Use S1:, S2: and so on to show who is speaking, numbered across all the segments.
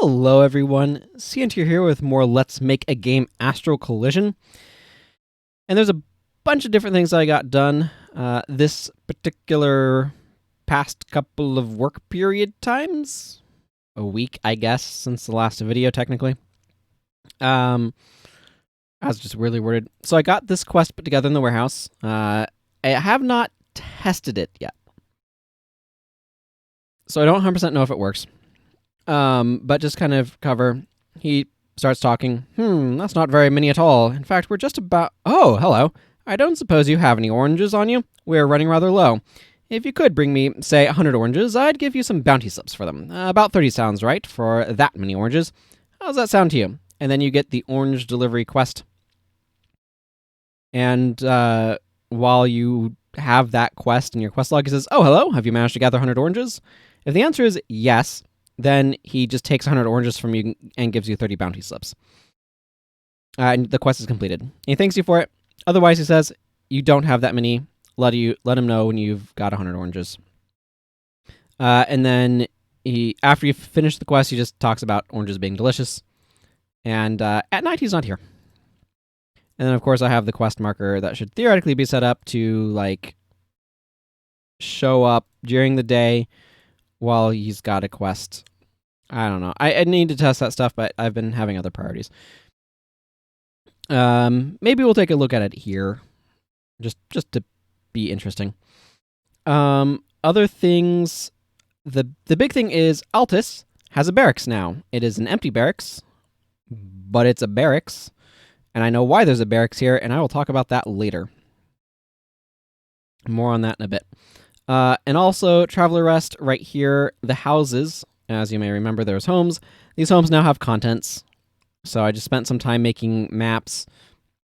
S1: Hello everyone, CNT here with more Let's Make a Game Astral Collision. And there's a bunch of different things I got done this particular past couple of work period times. A week, I guess, since the last video, technically. I was just really worded. So I got this quest put together in the warehouse. I have not tested it yet. So I don't 100% know if it works. But just kind of cover, he starts talking. That's not very many at all. In fact, we're just about... Oh, hello. I don't suppose you have any oranges on you? We're running rather low. If you could bring me, say, 100 oranges, I'd give you some bounty slips for them. About 30 sounds right for that many oranges. How's that sound to you? And then you get the orange delivery quest. And while you have that quest in your quest log, he says, oh, hello, have you managed to gather 100 oranges? If the answer is yes, then he just takes 100 oranges from you and gives you 30 bounty slips. And the quest is completed. He thanks you for it. Otherwise, he says, you don't have that many. Let him know when you've got 100 oranges. And then after you finish the quest, he just talks about oranges being delicious. And at night, he's not here. And then, of course, I have the quest marker that should theoretically be set up to, like, show up during the day while he's got a quest. I don't know. I need to test that stuff, but I've been having other priorities. Maybe we'll take a look at it here, just to be interesting. Other things, the big thing is Altus has a barracks now. It is an empty barracks, but it's a barracks, and I know why there's a barracks here, and I will talk about that later. More on that in a bit. And also, Traveler Rest right here, the houses, as you may remember, there's homes. These homes now have contents. So I just spent some time making maps.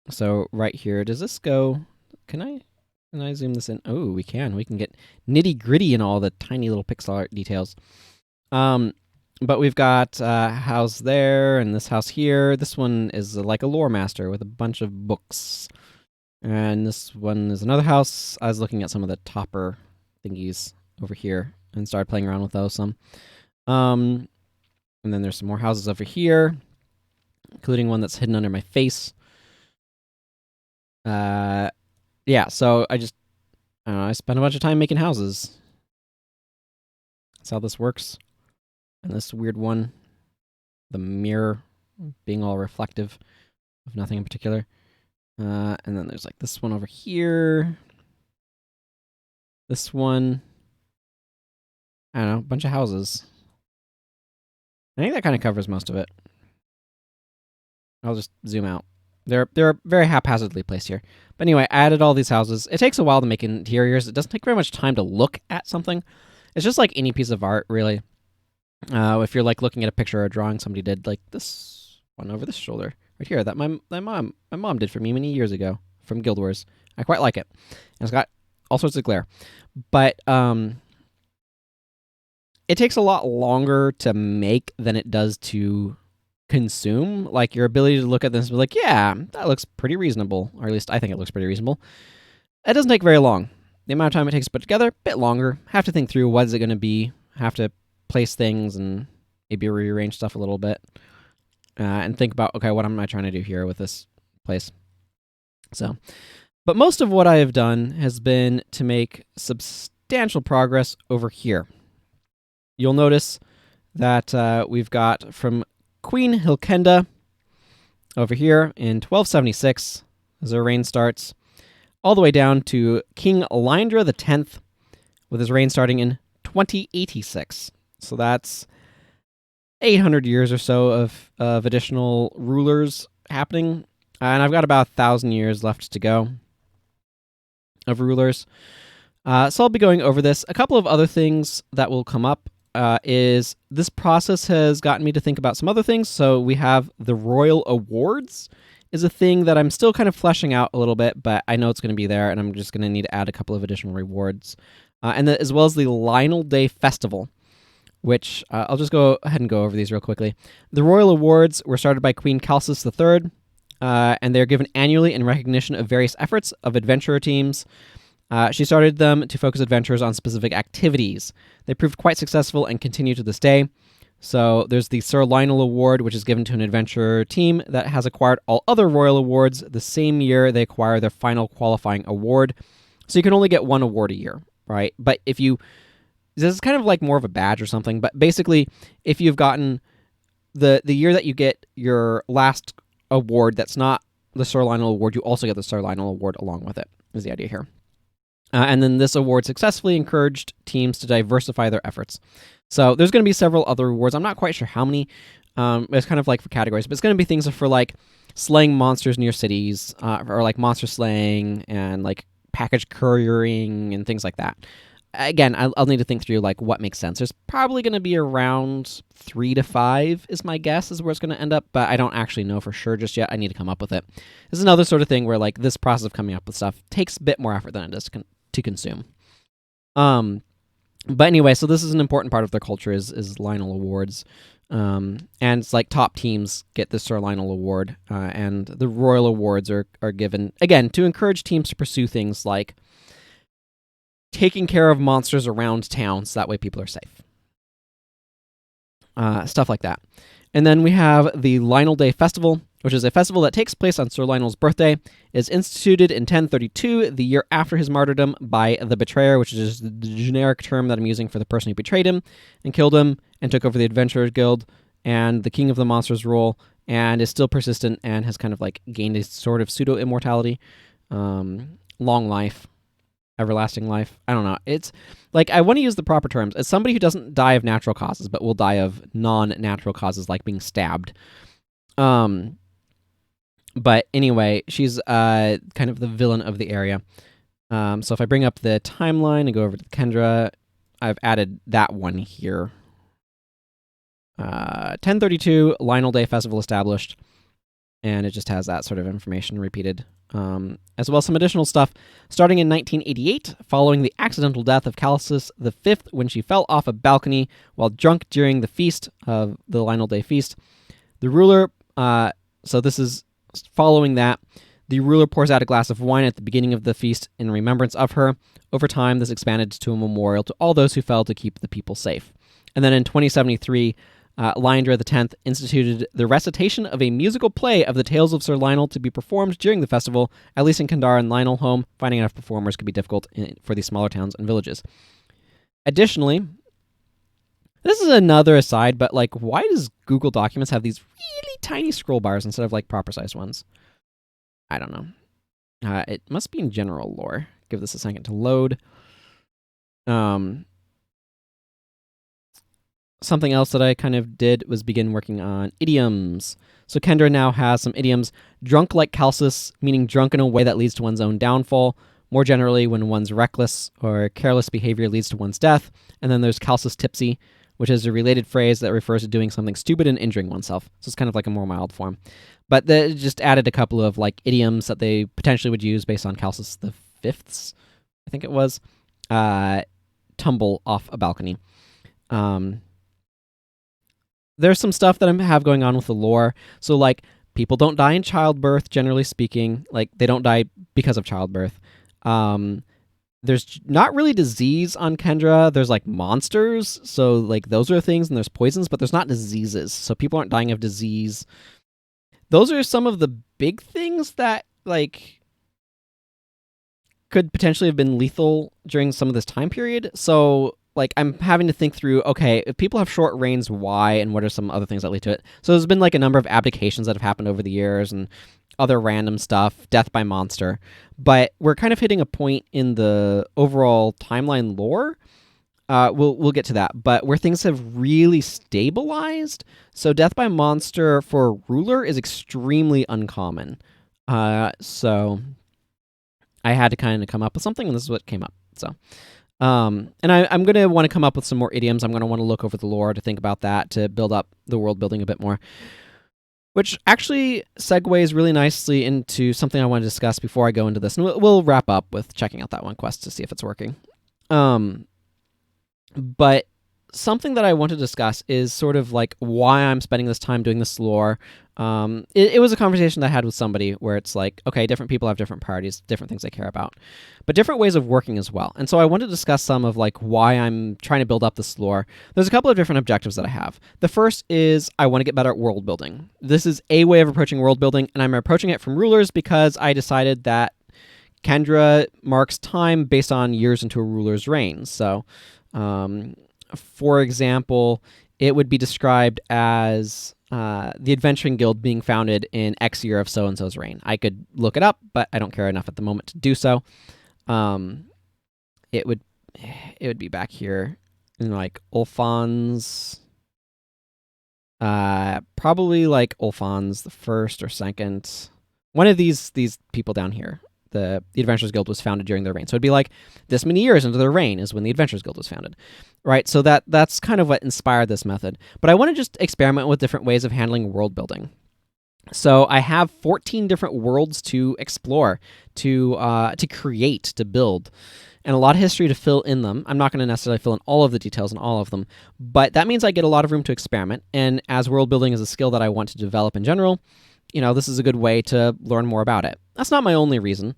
S1: So right here, does this go... Can I zoom this in? Oh, we can. We can get nitty-gritty in all the tiny little pixel art details. But we've got a house there and this house here. This one is like a lore master with a bunch of books. And this one is another house. I was looking at some of the topper thingies over here and started playing around with those some. And then there's some more houses over here, including one that's hidden under my face. Yeah, so I don't know, I spent a bunch of time making houses. That's how this works. And this weird one, the mirror being all reflective of nothing in particular. And then there's like this one over here. This one. I don't know, a bunch of houses. I think that kind of covers most of it. I'll just zoom out. They're very haphazardly placed here. But anyway, I added all these houses. It takes a while to make interiors. It doesn't take very much time to look at something. It's just like any piece of art, really. If you're like looking at a picture or a drawing somebody did, like this one over this shoulder, right here, that my mom did for me many years ago from Guild Wars. I quite like it. And it's got all sorts of glare. But it takes a lot longer to make than it does to consume. Like, your ability to look at this and be like, yeah, that looks pretty reasonable. Or at least I think it looks pretty reasonable. It doesn't take very long. The amount of time it takes to put together, a bit longer. Have to think through what is it going to be. Have to place things and maybe rearrange stuff a little bit. And think about, okay, what am I trying to do here with this place? So, but most of what I have done has been to make substantial progress over here. You'll notice that we've got from Queen Hilkenda over here in 1276, as our reign starts, all the way down to King Lindra X, with his reign starting in 2086. So that's 800 years or so of additional rulers happening. And I've got about 1,000 years left to go of rulers. So I'll be going over this. A couple of other things that will come up is this process has gotten me to think about some other things. So we have the Royal Awards is a thing that I'm still kind of fleshing out a little bit, but I know it's going to be there, and I'm just going to need to add a couple of additional rewards. As well as the Lionel Day Festival, which I'll just go ahead and go over these real quickly. The Royal Awards were started by Queen Calcis III, and they're given annually in recognition of various efforts of adventurer teams. She started them to focus adventurers on specific activities. They proved quite successful and continue to this day. So there's the Sir Lionel Award, which is given to an adventurer team that has acquired all other royal awards the same year they acquire their final qualifying award. So you can only get one award a year, right? But if you... This is kind of like more of a badge or something, but basically, if you've gotten the year that you get your last award that's not the Sir Lionel Award, you also get the Sir Lionel Award along with it, is the idea here. And then this award successfully encouraged teams to diversify their efforts. So there's going to be several other awards. I'm not quite sure how many. It's kind of like for categories, but it's going to be things for like slaying monsters near cities, or like monster slaying and like package couriering and things like that. Again, I'll need to think through like what makes sense. There's probably going to be around 3 to 5 is my guess is where it's going to end up, but I don't actually know for sure just yet. I need to come up with it. This is another sort of thing where like this process of coming up with stuff takes a bit more effort than it does to consume. But anyway, so this is an important part of their culture is Lionel Awards. And it's like top teams get the Sir Lionel Award, and the Royal Awards are given, again, to encourage teams to pursue things like taking care of monsters around town so that way people are safe. Stuff like that. And then we have the Lionel Day Festival, which is a festival that takes place on Sir Lionel's birthday. It is instituted in 1032, the year after his martyrdom, by the Betrayer, which is the generic term that I'm using for the person who betrayed him and killed him and took over the Adventurers Guild and the King of the Monsters role, and is still persistent and has kind of like gained a sort of pseudo-immortality, long life, everlasting life. I don't know. It's like, I want to use the proper terms. It's somebody who doesn't die of natural causes, but will die of non-natural causes, like being stabbed. But anyway, she's kind of the villain of the area. So if I bring up the timeline and go over to Kendra, I've added that one here. 1032, Lionel Day Festival established. And it just has that sort of information repeated. As well as some additional stuff. Starting in 1988, following the accidental death of Callisis V when she fell off a balcony while drunk during the feast of the Lionel Day Feast, the ruler... so this is following that. The ruler pours out a glass of wine at the beginning of the feast in remembrance of her. Over time, this expanded to a memorial to all those who fell to keep the people safe. And then in 2073... Lyandra X instituted the recitation of a musical play of the tales of Sir Lionel to be performed during the festival, at least in Kandar and Lionel home. Finding enough performers could be difficult for these smaller towns and villages. Additionally, this is another aside, but like, why does Google Documents have these really tiny scroll bars instead of like proper sized ones? I don't know. It must be in general lore. Give this a second to load. Something else that I kind of did was begin working on idioms. So Kendra now has some idioms. Drunk like Calcis, meaning drunk in a way that leads to one's own downfall. More generally, when one's reckless or careless behavior leads to one's death. And then there's Calcis tipsy, which is a related phrase that refers to doing something stupid and injuring oneself. So it's kind of like a more mild form. But they just added a couple of like idioms that they potentially would use based on Calcis V's, I think it was. Tumble off a balcony. There's some stuff that I have going on with the lore. So, like, people don't die in childbirth, generally speaking. Like, they don't die because of childbirth. There's not really disease on Kendra. There's, like, monsters. So, like, those are things, and there's poisons, but there's not diseases. So people aren't dying of disease. Those are some of the big things that, like, could potentially have been lethal during some of this time period. So... like, I'm having to think through, okay, if people have short reigns, why, and what are some other things that lead to it? So there's been, like, a number of abdications that have happened over the years, and other random stuff, death by monster. But we're kind of hitting a point in the overall timeline lore. We'll get to that. But where things have really stabilized, so death by monster for a ruler is extremely uncommon. So I had to kind of come up with something, and this is what came up, so... and I'm going to want to come up with some more idioms. I'm going to want to look over the lore to think about that, to build up the world building a bit more. Which actually segues really nicely into something I want to discuss before I go into this. And we'll wrap up with checking out that one quest to see if it's working. But something that I want to discuss is sort of like why I'm spending this time doing this lore. It was a conversation that I had with somebody where it's like, okay, different people have different priorities, different things they care about, but different ways of working as well. And so I want to discuss some of like why I'm trying to build up this lore. There's a couple of different objectives that I have. The first is I want to get better at world building. This is a way of approaching world building, and I'm approaching it from rulers because I decided that Kendra marks time based on years into a ruler's reign. So, for example, it would be described as the Adventuring Guild being founded in X year of so-and-so's reign. I could look it up, but I don't care enough at the moment to do so. It would be back here in like Ulfan's, probably like Ulfan's the first or second. One of these people down here. The Adventurers Guild was founded during their reign. So it'd be like this many years into their reign is when the Adventurers Guild was founded, right? So that's kind of what inspired this method. But I want to just experiment with different ways of handling world building. So I have 14 different worlds to explore, to create, to build, and a lot of history to fill in them. I'm not going to necessarily fill in all of the details in all of them, but that means I get a lot of room to experiment. And as world building is a skill that I want to develop in general, this is a good way to learn more about it. That's not my only reason.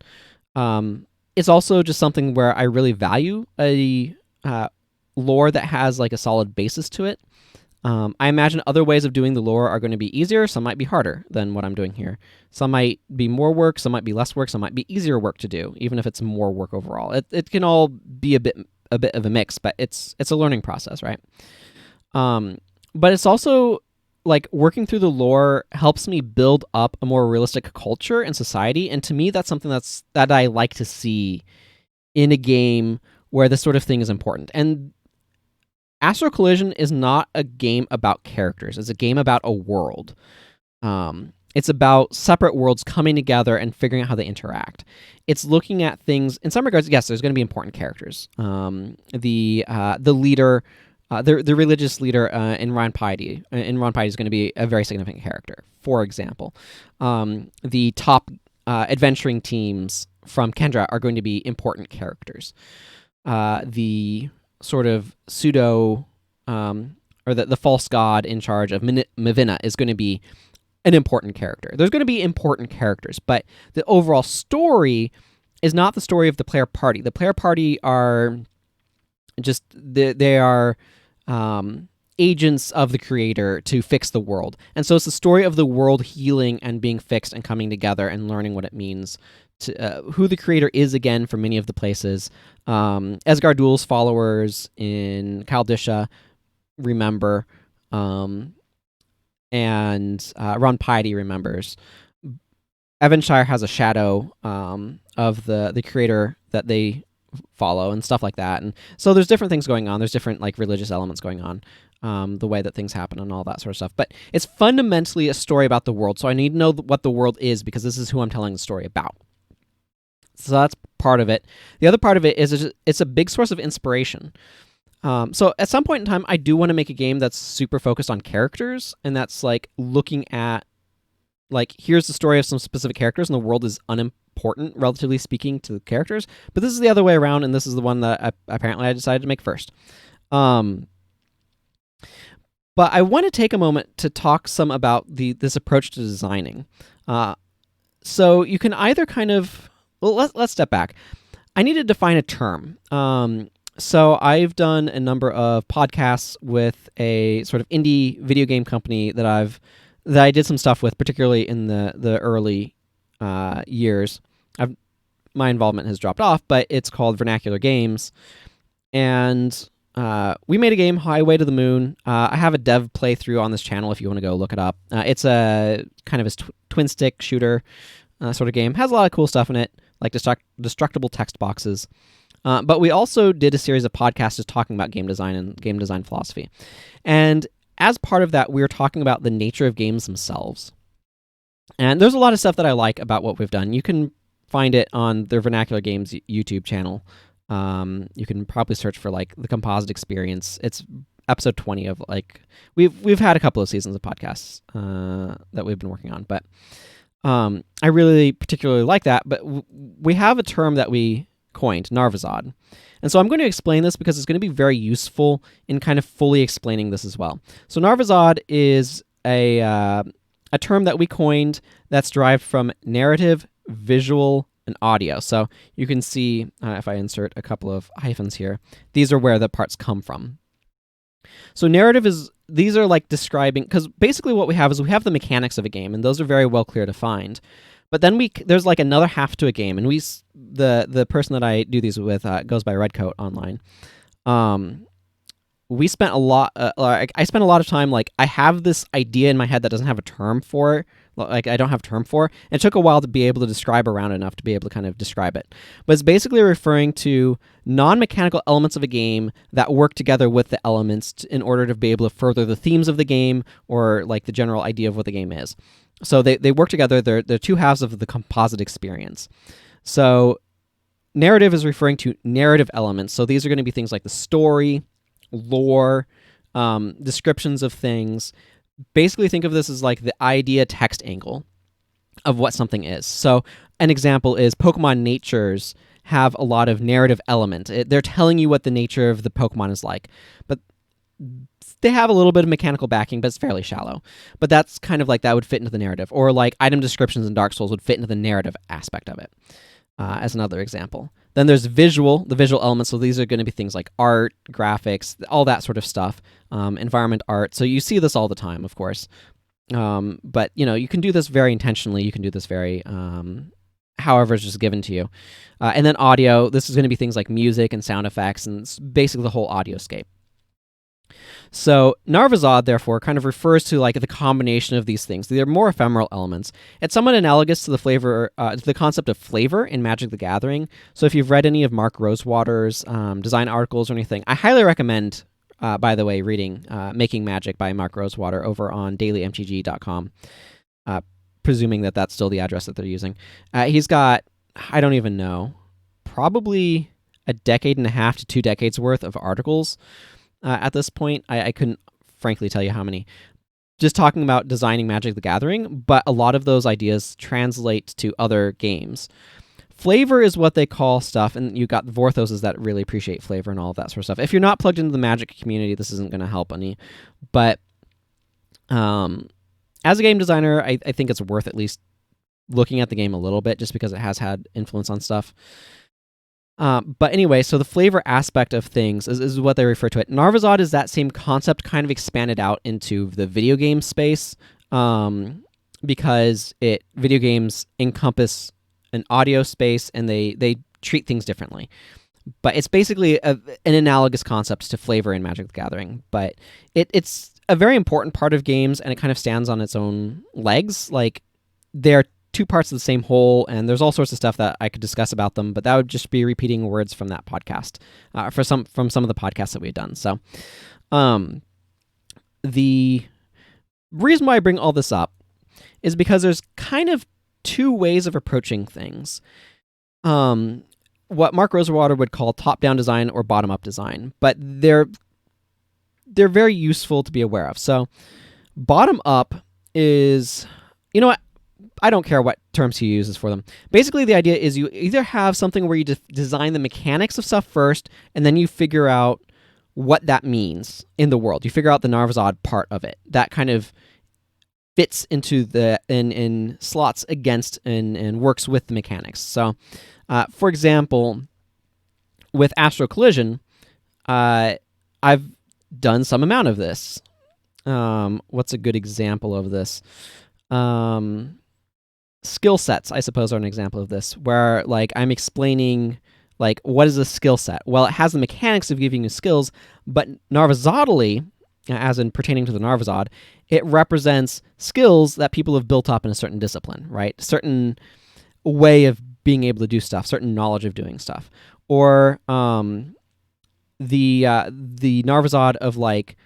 S1: It's also just something where I really value a lore that has like a solid basis to it. I imagine other ways of doing the lore are going to be easier. Some might be harder than what I'm doing here. Some might be more work. Some might be less work. Some might be easier work to do, even if it's more work overall. It can all be a bit of a mix, but it's a learning process, right? But it's also like working through the lore helps me build up a more realistic culture and society, and to me that's something that I like to see in a game where this sort of thing is important. And Astral Collision is not a game about characters. It's a game about a world. It's about separate worlds coming together and figuring out how they interact. It's looking at things in some regards. Yes, there's going to be important characters. The leader. The religious leader in Ron Piety is going to be a very significant character. For example, the top adventuring teams from Kendra are going to be important characters. The sort of pseudo or the false god in charge of Mavina is going to be an important character. There's going to be important characters, but the overall story is not the story of the player party. The player party are just they are agents of the creator to fix the world. And so it's the story of the world healing and being fixed and coming together and learning what it means to who the creator is again for many of the places. Esgardul's followers in Kaldisha remember, and Ron Piety remembers. Evanshire has a shadow of the creator that they follow and stuff like that. And so there's different things going on. There's different like religious elements going on, the way that things happen and all that sort of stuff. But it's fundamentally a story about the world. So I need to know what the world is because this is who I'm telling the story about. So that's part of it. The other part of it is it's a big source of inspiration. So at some point in time, I do want to make a game that's super focused on characters, and that's like looking at like, here's the story of some specific characters, and the world is unimportant, relatively speaking, to the characters. But this is the other way around, and this is the one that I decided to make first. But I want to take a moment to talk some about this approach to designing. So you can either kind of... Well, let's step back. I need to define a term. So I've done a number of podcasts with a sort of indie video game company that I did some stuff with, particularly in the early years. My involvement has dropped off, but it's called Vernacular Games. And we made a game, Highway to the Moon. I have a dev playthrough on this channel if you want to go look it up. It's a kind of a twin stick shooter sort of game. Has a lot of cool stuff in it, like destructible text boxes. But we also did a series of podcasts just talking about game design and game design philosophy. And as part of that, we were talking about the nature of games themselves. And there's a lot of stuff that I like about what we've done. You can find it on the Vernacular Games YouTube channel. You can probably search for like the Composite Experience. It's episode 20 of like we've had a couple of seasons of podcasts that we've been working on, but I really particularly like that. But we have a term that we coined, Narvazod. And so I'm going to explain this because it's going to be very useful in kind of fully explaining this as well. So Narvazod is a term that we coined that's derived from narrative, visual, and audio. So you can see, if I insert a couple of hyphens here, these are where the parts come from. So narrative these are like describing, because basically what we have is we have the mechanics of a game, and those are very well clear defined. But then there's like another half to a game, and the person that I do these with goes by Redcoat online. We spent a lot. I spent a lot of time. Like I have this idea in my head that doesn't have a term for. Like I don't have a term for. And it took a while to be able to describe around enough to be able to kind of describe it. But it's basically referring to non-mechanical elements of a game that work together with the elements in order to be able to further the themes of the game or like the general idea of what the game is. So they work together. They're two halves of the composite experience. So narrative is referring to narrative elements. So these are going to be things like the story, lore, descriptions of things. Basically think of this as like the idea text angle of what something is. So an example is Pokemon natures have a lot of narrative element. They're telling you what the nature of the Pokemon is like. But they have a little bit of mechanical backing, but it's fairly shallow. But that's kind of like that would fit into the narrative. Or like item descriptions in Dark Souls would fit into the narrative aspect of it, as another example. Then there's the visual elements. So these are going to be things like art, graphics, all that sort of stuff, environment art. So you see this all the time, of course. But, you can do this very intentionally. You can do this very however it's just given to you. And then audio, this is going to be things like music and sound effects and basically the whole audioscape. So Narvazod, therefore, kind of refers to like the combination of these things. They're more ephemeral elements. It's somewhat analogous to the concept of flavor in Magic the Gathering. So if you've read any of Mark Rosewater's design articles or anything, I highly recommend, by the way, reading Making Magic by Mark Rosewater over on dailymtg.com, presuming that that's still the address that they're using. He's got, I don't even know, probably a decade and a half to 2 decades worth of articles. At this point, I couldn't frankly tell you how many, just talking about designing Magic the Gathering, but a lot of those ideas translate to other games. Flavor is what they call stuff, and you've got Vorthoses that really appreciate flavor and all of that sort of stuff. If you're not plugged into the Magic community, this isn't going to help any. But as a game designer, I think it's worth at least looking at the game a little bit, just because it has had influence on stuff. But anyway, so the flavor aspect of things is what they refer to it. Narvazod is that same concept kind of expanded out into the video game space, because video games encompass an audio space and they treat things differently. But it's basically an analogous concept to flavor in Magic the Gathering. But it's a very important part of games, and it kind of stands on its own legs. Like, they're two parts of the same whole, and there's all sorts of stuff that I could discuss about them, but that would just be repeating words from that podcast, from some of the podcasts that we've done. So the reason why I bring all this up is because there's kind of 2 ways of approaching things. What Mark Rosewater would call top-down design or bottom-up design, but they're very useful to be aware of. So bottom-up is, you know what? I don't care what terms he uses for them. Basically, the idea is you either have something where you design the mechanics of stuff first, and then you figure out what that means in the world. You figure out the Narvazod part of it. That kind of fits into in slots against and works with the mechanics. So, for example, with Astral Collision, I've done some amount of this. What's a good example of this? Skill sets, I suppose, are an example of this, where like I'm explaining like what is a skill set. Well, it has the mechanics of giving you skills, but Narvazodally, as in pertaining to the Narvazod, it represents skills that people have built up in a certain discipline, right? Certain way of being able to do stuff, certain knowledge of doing stuff, or the Narvazod of like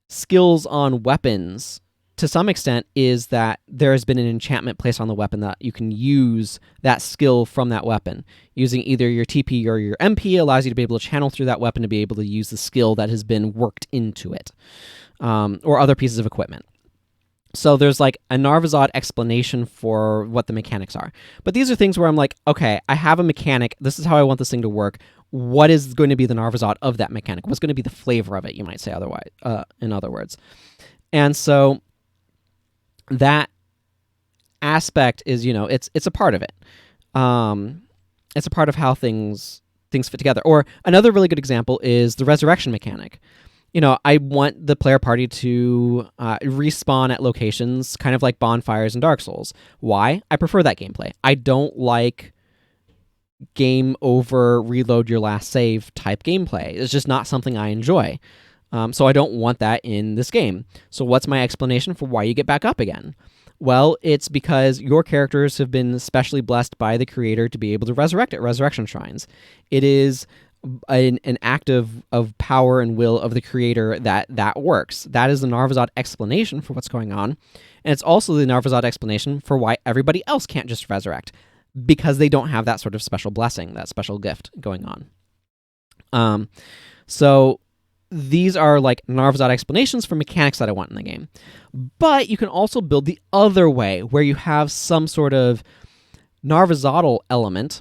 S1: skills on weapons. To some extent, is that there has been an enchantment placed on the weapon that you can use that skill from that weapon. Using either your TP or your MP allows you to be able to channel through that weapon to be able to use the skill that has been worked into it, or other pieces of equipment. So there's like a Narvazod explanation for what the mechanics are. But these are things where I'm like, okay, I have a mechanic. This is how I want this thing to work. What is going to be the Narvazod of that mechanic? What's going to be the flavor of it, you might say otherwise, in other words. And so that aspect is, it's a part of it. It's a part of how things fit together. Or another really good example is the resurrection mechanic. I want the player party to respawn at locations kind of like bonfires in Dark Souls. Why? I prefer that gameplay. I don't like game over, reload your last save type gameplay. It's just not something I enjoy. So I don't want that in this game. So what's my explanation for why you get back up again? Well, it's because your characters have been specially blessed by the creator to be able to resurrect at resurrection shrines. It is an act of power and will of the creator that works. That is the Narvazod explanation for what's going on. And it's also the Narvazod explanation for why everybody else can't just resurrect, because they don't have that sort of special blessing, that special gift going on. So these are like Narvazod explanations for mechanics that I want in the game. But you can also build the other way, where you have some sort of Narvazodal element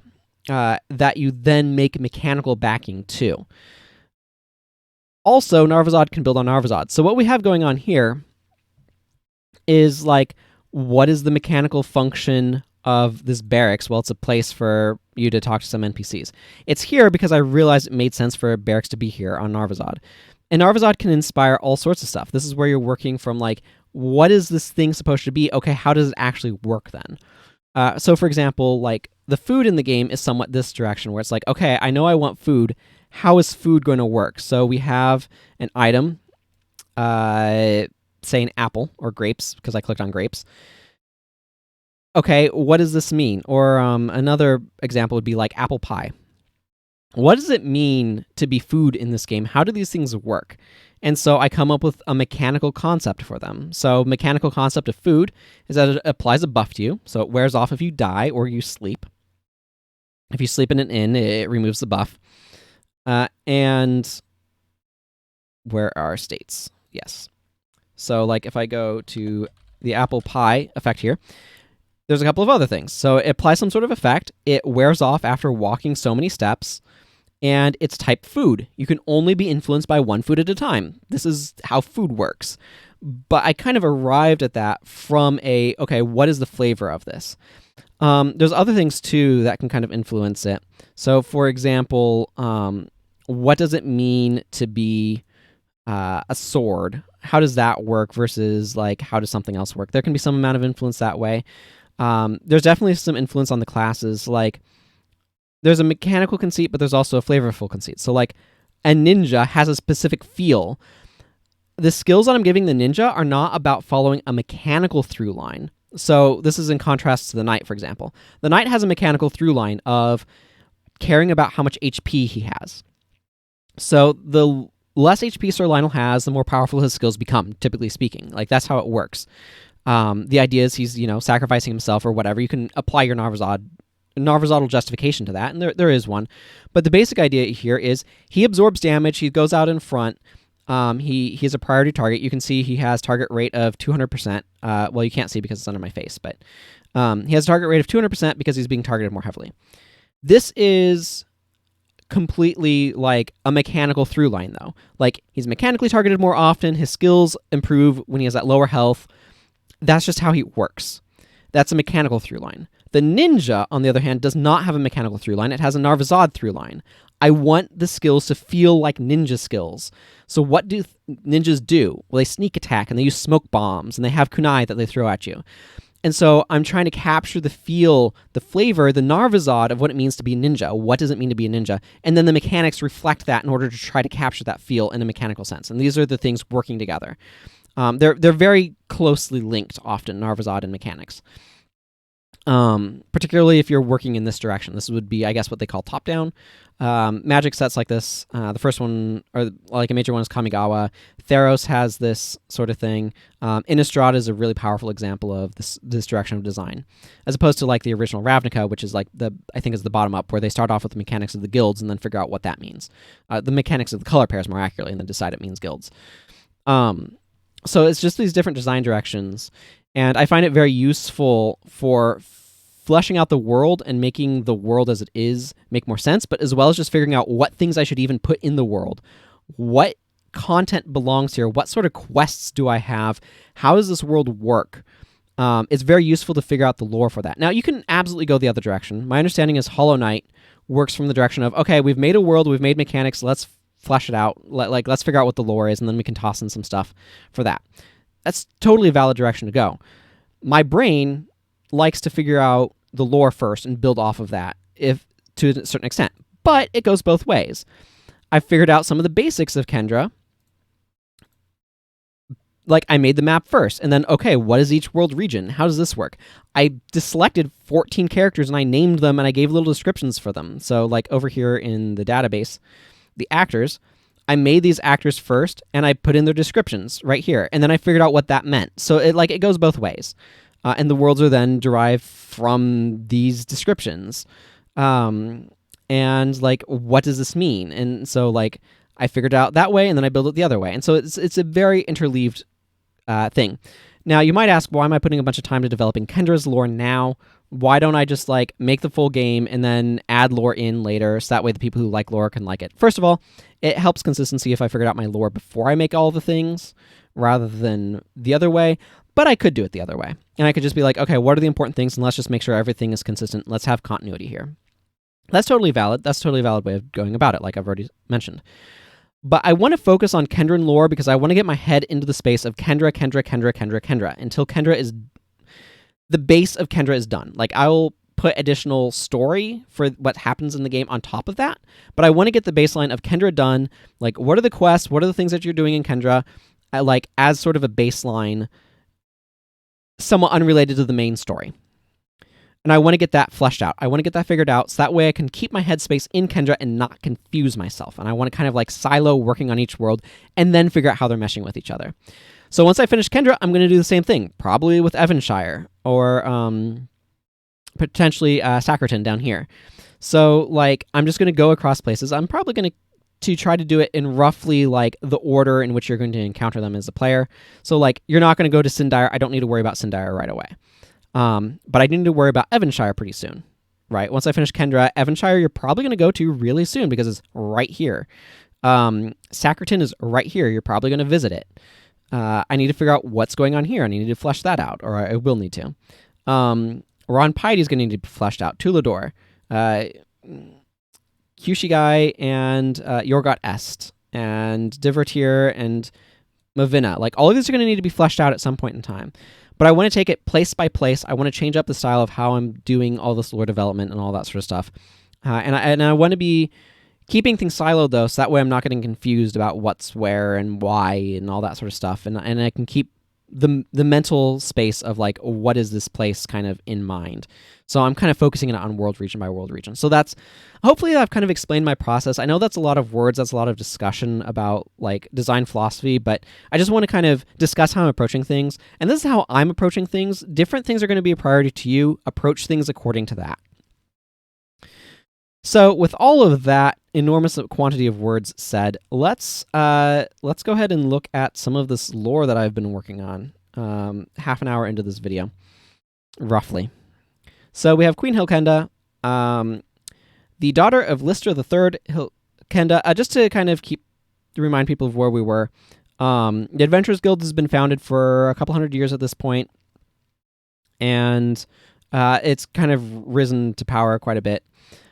S1: that you then make mechanical backing to. Also, Narvazod can build on Narvazod. So what we have going on here is like, what is the mechanical function of this barracks? Well, it's a place for you to talk to some NPCs. It's here because I realized it made sense for a barracks to be here on Narvazod. And Narvazod can inspire all sorts of stuff. This is where you're working from, like, what is this thing supposed to be? Okay, how does it actually work then? So, for example, like, the food in the game is somewhat this direction, where it's like, okay, I know I want food. How is food going to work? So we have an item, say an apple or grapes, because I clicked on grapes. Okay, what does this mean? Or another example would be like apple pie. What does it mean to be food in this game? How do these things work? And so I come up with a mechanical concept for them. So mechanical concept of food is that it applies a buff to you. So it wears off if you die or you sleep. If you sleep in an inn, it removes the buff. And where are states? Yes. So like if I go to the apple pie effect here, there's a couple of other things. So it applies some sort of effect. It wears off after walking so many steps. And it's type food. You can only be influenced by one food at a time. This is how food works. But I kind of arrived at that from okay, what is the flavor of this? There's other things, too, that can kind of influence it. So, for example, what does it mean to be a sword? How does that work versus, like, how does something else work? There can be some amount of influence that way. There's definitely some influence on the classes, like, there's a mechanical conceit, but there's also a flavorful conceit. So, like, a ninja has a specific feel. The skills that I'm giving the ninja are not about following a mechanical through line. So, this is in contrast to the knight, for example. The knight has a mechanical through line of caring about how much HP he has. So, the less HP Sir Lionel has, the more powerful his skills become, typically speaking. Like, that's how it works. The idea is he's, sacrificing himself or whatever. You can apply your Narvazodal justification to that, and there is one. But the basic idea here is he absorbs damage, he goes out in front, he's a priority target. You can see he has target rate of 200%. Well, you can't see because it's under my face, but he has a target rate of 200% because he's being targeted more heavily. This is completely like a mechanical through line, though. Like, he's mechanically targeted more often, his skills improve when he has that lower health. That's just how he works. That's a mechanical through line. The ninja, on the other hand, does not have a mechanical through line. It has a Narvazod through line. I want the skills to feel like ninja skills. So what do ninjas do? Well, they sneak attack, and they use smoke bombs, and they have kunai that they throw at you. And so I'm trying to capture the feel, the flavor, the Narvazod of what it means to be a ninja. What does it mean to be a ninja? And then the mechanics reflect that in order to try to capture that feel in a mechanical sense. And these are the things working together. They're very closely linked, often, Narvazod and mechanics. Particularly if you're working in this direction. This would be, I guess, what they call top-down. Magic sets like this, the first one, or like a major one, is Kamigawa. Theros has this sort of thing. Innistrad is a really powerful example of this direction of design, as opposed to like the original Ravnica, which is like I think is the bottom up, where they start off with the mechanics of the guilds and then figure out what that means. The mechanics of the color pairs more accurately, and then decide it means guilds. So it's just these different design directions, and I find it very useful for fleshing out the world and making the world as it is make more sense, but as well as just figuring out what things I should even put in the world. What content belongs here? What sort of quests do I have? How does this world work? It's very useful to figure out the lore for that. Now, you can absolutely go the other direction. My understanding is Hollow Knight works from the direction of, okay, we've made a world, we've made mechanics, let's flesh it out. Let's figure out what the lore is, and then we can toss in some stuff for that. That's totally a valid direction to go. My brain likes to figure out the lore first and build off of that, if to a certain extent. But it goes both ways. I figured out some of the basics of Kendra. Like, I made the map first, and then, okay, what is each world region? How does this work? I just selected 14 characters, and I named them, and I gave little descriptions for them. So, like, over here in the database, the actors, I made these actors first, and I put in their descriptions right here, and then I figured out what that meant. So, it goes both ways. And the worlds are then derived from these descriptions. And, like, what does this mean? And so, like, I figured it out that way, and then I build it the other way. And so it's a very interleaved thing. Now, you might ask, why am I putting a bunch of time to developing Kendra's lore now? Why don't I just, like, make the full game and then add lore in later, so that way the people who like lore can like it? First of all, it helps consistency if I figured out my lore before I make all the things, rather than the other way. But I could do it the other way. And I could just be like, okay, what are the important things? And let's just make sure everything is consistent. Let's have continuity here. That's totally valid. That's a totally valid way of going about it, like I've already mentioned. But I want to focus on Kendra lore because I want to get my head into the space of Kendra, until Kendra is... the base of Kendra is done. Like, I will put additional story for what happens in the game on top of that, but I want to get the baseline of Kendra done. Like, what are the quests? What are the things that you're doing in Kendra? Like, as sort of a baseline, somewhat unrelated to the main story. And I want to get that fleshed out. I want to get that figured out, so that way I can keep my headspace in Kendra and not confuse myself. And I want to kind of like silo working on each world and then figure out how they're meshing with each other. So once I finish Kendra, I'm going to do the same thing, probably with Evanshire or potentially Sackerton down here. So, like, I'm just going to go across places. I'm probably going to try to do it in roughly, like, the order in which you're going to encounter them as a player. So, like, you're not going to go to Sindire. I don't need to worry about Sindire right away. But I need to worry about Evanshire pretty soon, right? Once I finish Kendra, Evanshire you're probably going to go to really soon because it's right here. Sackerton is right here. You're probably going to visit it. I need to figure out what's going on here. I need to flesh that out, or I will need to. Ron Piety is going to need to be fleshed out. Tulador, Kushigai, and Yorgot Est, and Divertir, and Mavina. Like, all of these are going to need to be fleshed out at some point in time. But I want to take it place by place. I want to change up the style of how I'm doing all this lore development and all that sort of stuff. And I want to be keeping things siloed, though, so that way I'm not getting confused about what's where and why and all that sort of stuff. And I can keep the mental space of, like, what is this place kind of in mind. So I'm kind of focusing it on world region by world region. So that's, hopefully I've kind of explained my process. I know that's a lot of words, that's a lot of discussion about, like, design philosophy, but I just want to kind of discuss how I'm approaching things. And this is how I'm approaching things. Different things are going to be a priority to you. Approach things according to that. So with all of that enormous quantity of words said, let's go ahead and look at some of this lore that I've been working on half an hour into this video, roughly. So we have Queen Hilkenda, the daughter of Lister III Hilkenda. Just to kind of remind people of where we were, the Adventurers Guild has been founded for a couple hundred years at this point, and it's kind of risen to power quite a bit.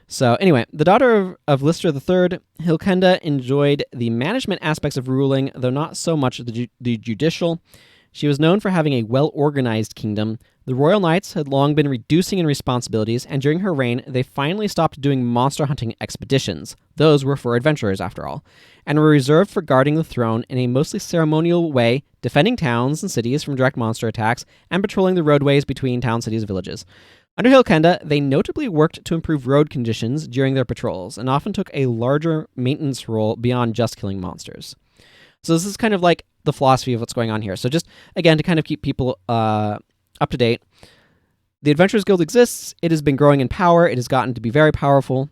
S1: So anyway, the daughter of Lister III, Hilkenda enjoyed the management aspects of ruling, though not so much the judicial. She was known for having a well-organized kingdom. The royal knights had long been reducing in responsibilities, and during her reign, they finally stopped doing monster hunting expeditions. Those were for adventurers, after all, and were reserved for guarding the throne in a mostly ceremonial way, defending towns and cities from direct monster attacks, and patrolling the roadways between town, cities, and villages. Under Hilkenda, they notably worked to improve road conditions during their patrols, and often took a larger maintenance role beyond just killing monsters. So this is kind of like the philosophy of what's going on here. So just, again, to kind of keep people up to date, the Adventurers Guild exists. It has been growing in power. It has gotten to be very powerful.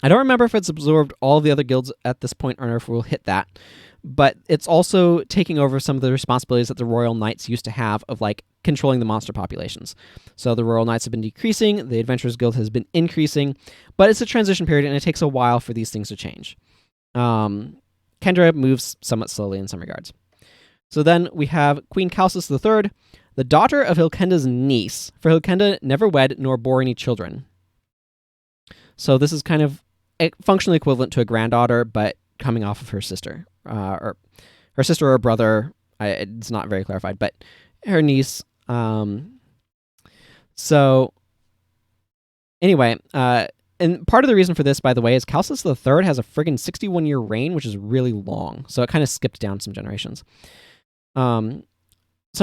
S1: I don't remember if it's absorbed all of the other guilds at this point or if we'll hit that. but it's also taking over some of the responsibilities that the Royal Knights used to have of like controlling the monster populations. So the Royal Knights have been decreasing, the Adventurers Guild has been increasing, but it's a transition period and it takes a while for these things to change. Kendra moves somewhat slowly in some regards. So then we have Queen Calcis III, the daughter of Hilkenda's niece, for Hilkenda never wed nor bore any children. So this is kind of functionally equivalent to a granddaughter, but coming off of her sister, or her sister or brother. It's not very clarified, but her niece. So anyway, and part of the reason for this, by the way, is Calcis III has a friggin' 61-year reign, which is really long. So it kind of skipped down some generations. So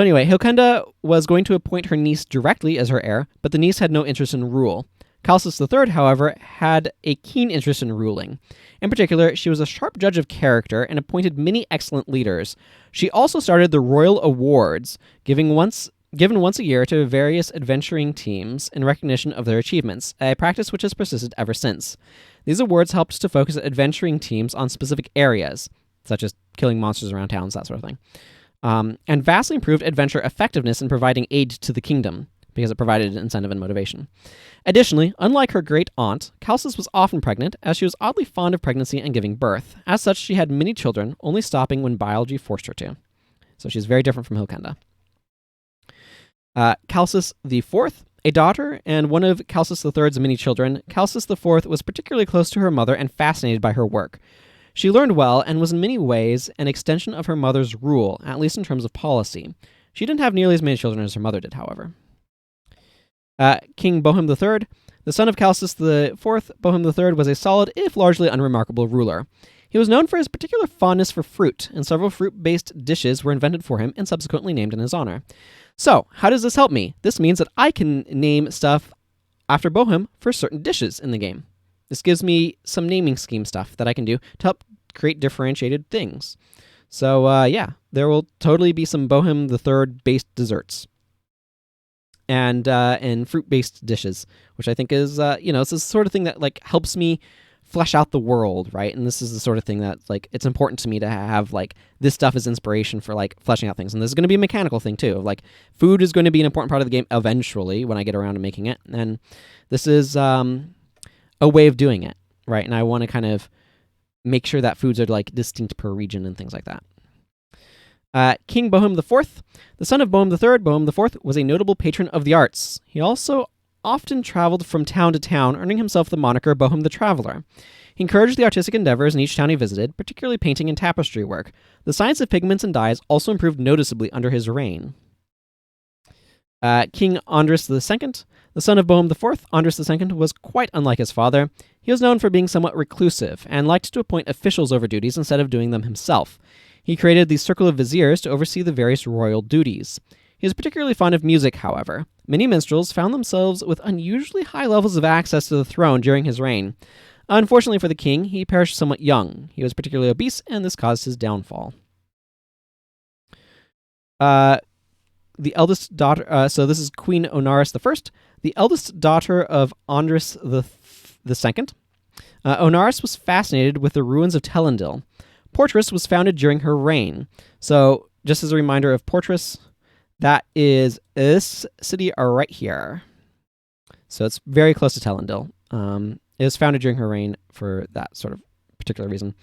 S1: anyway, Hilkenda was going to appoint her niece directly as her heir, but the niece had no interest in rule. Calcis III, however, had a keen interest in ruling. In particular, she was a sharp judge of character and appointed many excellent leaders. She also started the Royal Awards, given once a year to various adventuring teams in recognition of their achievements, a practice which has persisted ever since. These awards helped to focus adventuring teams on specific areas, such as killing monsters around towns, that sort of thing, and vastly improved adventure effectiveness in providing aid to the kingdom, because it provided incentive and motivation. Additionally, unlike her great aunt, Calcis was often pregnant, as she was oddly fond of pregnancy and giving birth. As such, she had many children, only stopping when biology forced her to. So she's very different from Hilkenda. Calcis IV, a daughter and one of Calcis III's many children, Calcis IV was particularly close to her mother and fascinated by her work. She learned well and was in many ways an extension of her mother's rule, at least in terms of policy. She didn't have nearly as many children as her mother did, however. King Bohum III, the son of Calcis IV, Bohum III was a solid, if largely unremarkable, ruler. He was known for his particular fondness for fruit, and several fruit-based dishes were invented for him and subsequently named in his honor. So, how does this help me? This means that I can name stuff after Bohum for certain dishes in the game. This gives me some naming scheme stuff that I can do to help create differentiated things. So, yeah, there will totally be some Bohum III-based desserts. And fruit-based dishes, which I think is, it's the sort of thing that, like, helps me flesh out the world, right? And this is the sort of thing that, like, it's important to me to have, like, this stuff as inspiration for, like, fleshing out things. And this is going to be a mechanical thing, too. Like, food is going to be an important part of the game eventually when I get around to making it. And this is a way of doing it, right? And I want to kind of make sure that foods are, like, distinct per region and things like that. King Bohum IV, the son of Bohum III, Bohum IV was a notable patron of the arts. He also often traveled from town to town, earning himself the moniker Bohum the Traveler. He encouraged the artistic endeavors in each town he visited, particularly painting and tapestry work. The science of pigments and dyes also improved noticeably under his reign. King Andres II, the son of Bohum IV, Andres II was quite unlike his father. He was known for being somewhat reclusive, and liked to appoint officials over duties instead of doing them himself. He created the Circle of Viziers to oversee the various royal duties. He was particularly fond of music, however. Many minstrels found themselves with unusually high levels of access to the throne during his reign. Unfortunately for the king, he perished somewhat young. He was particularly obese, and this caused his downfall. The eldest daughter, so this is Queen Onaris I, the eldest daughter of Andres II. Onaris was fascinated with the ruins of Telendil. Portress was founded during her reign. So, just as a reminder of Portress, that is this city right here. So it's very close to Telendil. It was founded during her reign for that sort of particular reason.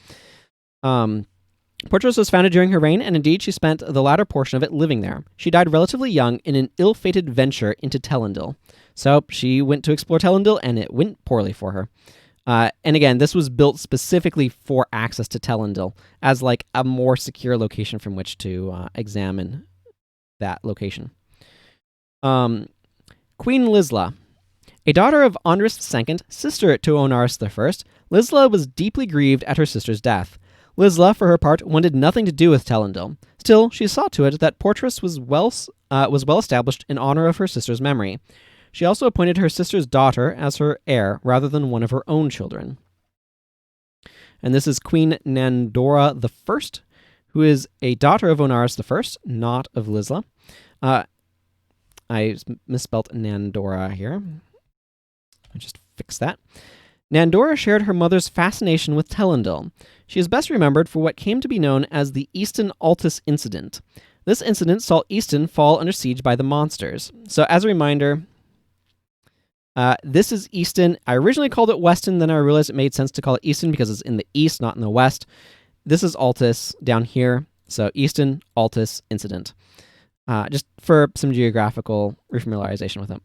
S1: Portress was founded during her reign, and indeed she spent the latter portion of it living there. She died relatively young in an ill-fated venture into Telendil. So she went to explore Telendil, and it went poorly for her. And again, this was built specifically for access to Telendil as like a more secure location from which to examine that location. Queen Lisla, a daughter of Andres II, sister to Onaris I, Lisla was deeply grieved at her sister's death. Lisla, for her part, wanted nothing to do with Telendil. Still, she saw to it that Portress was well established in honor of her sister's memory. She also appointed her sister's daughter as her heir rather than one of her own children. And this is Queen Nandora I, who is a daughter of Onaris I, not of Lisla. I misspelt Nandora here. I just fix that. Nandora shared her mother's fascination with Telendil. She is best remembered for what came to be known as the Easton Altus Incident. This incident saw Easton fall under siege by the monsters. So as a reminder, this is Easton. I originally called it Weston, then I realized it made sense to call it Easton because it's in the east, not in the west. This is Altus down here. So Easton Altus Incident. Just for some geographical refamiliarization with it.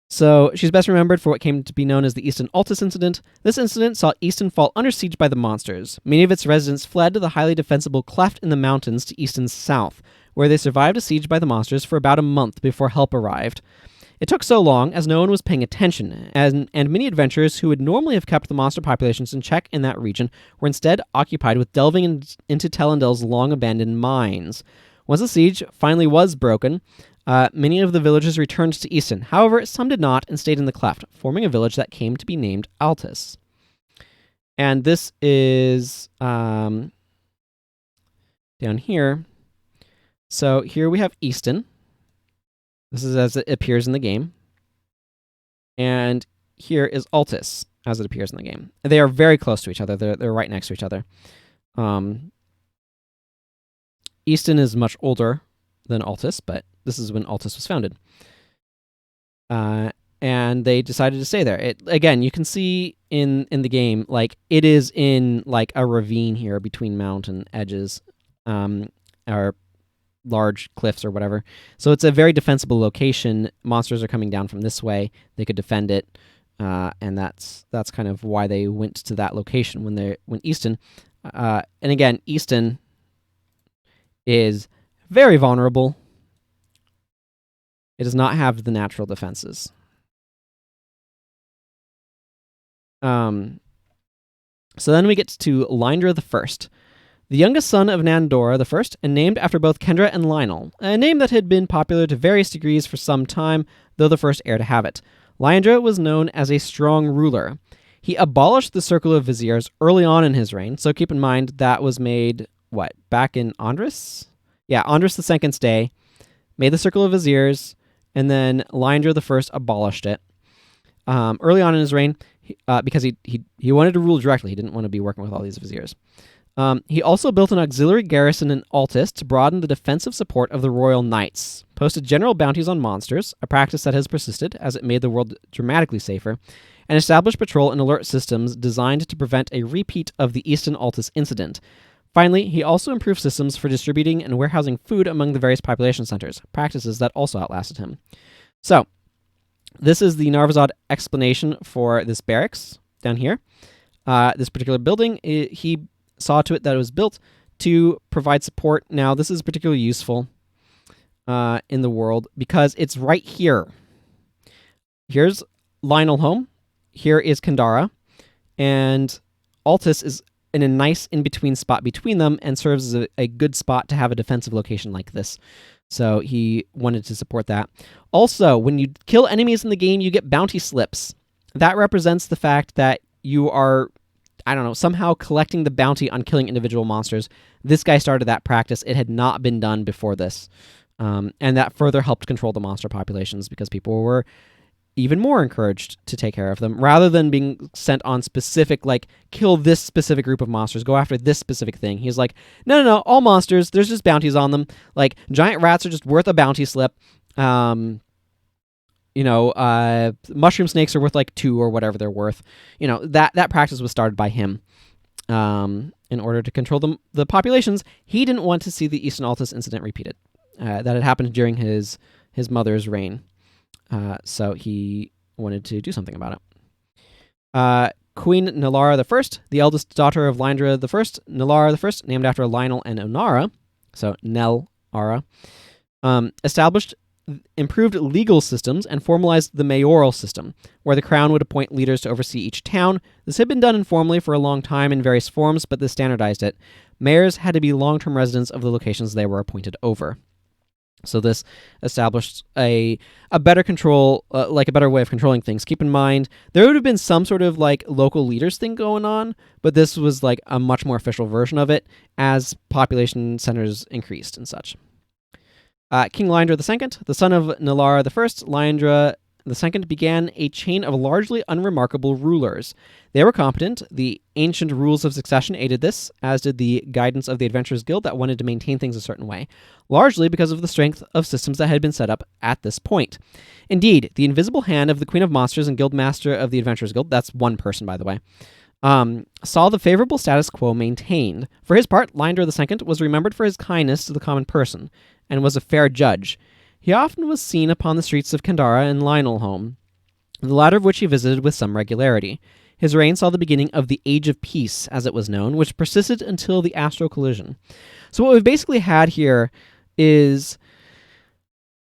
S1: So she's best remembered for what came to be known as the Easton Altus Incident. This incident saw Easton fall under siege by the monsters. Many of its residents fled to the highly defensible cleft in the mountains to Easton's south, where they survived a siege by the monsters for about a month before help arrived. It took so long as no one was paying attention, and many adventurers who would normally have kept the monster populations in check in that region were instead occupied with delving into Telendil's long-abandoned mines. Once the siege finally was broken, many of the villagers returned to Easton. However, some did not and stayed in the cleft, forming a village that came to be named Altus. And this is down here. So here we have Easton. This is as it appears in the game. And here is Altus as it appears in the game. And they are very close to each other. They're right next to each other. Easton is much older than Altus, but this is when Altus was founded. And they decided to stay there. Again, you can see in the game, like, it is in, like, a ravine here between mountain edges, or large cliffs or whatever. So it's a very defensible location. Monsters are coming down from this way. They could defend it, and that's kind of why they went to that location when Easton. And again, Easton is very vulnerable. It does not have the natural defenses. So then we get to Lindra the First, the youngest son of Nandora the First, and named after both Kendra and Lionel, a name that had been popular to various degrees for some time, though the first heir to have it. Lindra was known as a strong ruler. He abolished the Circle of Viziers early on in his reign, so keep in mind that was made, back in Andrus? Yeah, Andrus II's day, made the Circle of Viziers, and then Lindra the First abolished it. Early on in his reign, because he wanted to rule directly. He didn't want to be working with all these viziers. He also built an auxiliary garrison in Altus to broaden the defensive support of the Royal Knights, posted general bounties on monsters, a practice that has persisted as it made the world dramatically safer, and established patrol and alert systems designed to prevent a repeat of the Easton Altus incident. Finally, he also improved systems for distributing and warehousing food among the various population centers, practices that also outlasted him. So, this is the Narvazod explanation for this barracks down here. This particular building, he saw to it that it was built to provide support. Now, this is particularly useful in the world because it's right here. Here's Lionel home. Here is Kandara. And Altus is in a nice in-between spot between them and serves as a good spot to have a defensive location like this. So he wanted to support that. Also, when you kill enemies in the game, you get bounty slips. That represents the fact that you are, somehow collecting the bounty on killing individual monsters. This guy started that practice. It had not been done before this. And that further helped control the monster populations because people were even more encouraged to take care of them rather than being sent on specific, kill this specific group of monsters, go after this specific thing. He's like, no, all monsters, there's just bounties on them. Giant rats are just worth a bounty slip. Mushroom snakes are worth 2 or whatever they're worth. That practice was started by him in order to control the populations. He didn't want to see the Easton Altus incident repeated. That had happened during his mother's reign. So he wanted to do something about it. Queen Nilara I, the eldest daughter of Lindra I, Nilara I, named after Lionel and Onara, so Nel-Ara, established improved legal systems and formalized the mayoral system, where the crown would appoint leaders to oversee each town. This had been done informally for a long time in various forms, but this standardized it. Mayors had to be long-term residents of the locations they were appointed over. So this established a better control, a better way of controlling things. Keep in mind, there would have been some sort of local leaders thing going on, but this was a much more official version of it as population centers increased and such. King Lindra II, the son of Nilara I, Lindra II began a chain of largely unremarkable rulers. They were competent. The ancient rules of succession aided this, as did the guidance of the Adventurers Guild that wanted to maintain things a certain way, largely because of the strength of systems that had been set up at this point. Indeed, the invisible hand of the Queen of Monsters and Guildmaster of the Adventurers Guild, that's one person, by the way, saw the favorable status quo maintained. For his part, Lyndra II was remembered for his kindness to the common person, and was a fair judge. He often was seen upon the streets of Kandara and Lionelholm, the latter of which he visited with some regularity. His reign saw the beginning of the Age of Peace, as it was known, which persisted until the Astral collision. So what we've basically had here is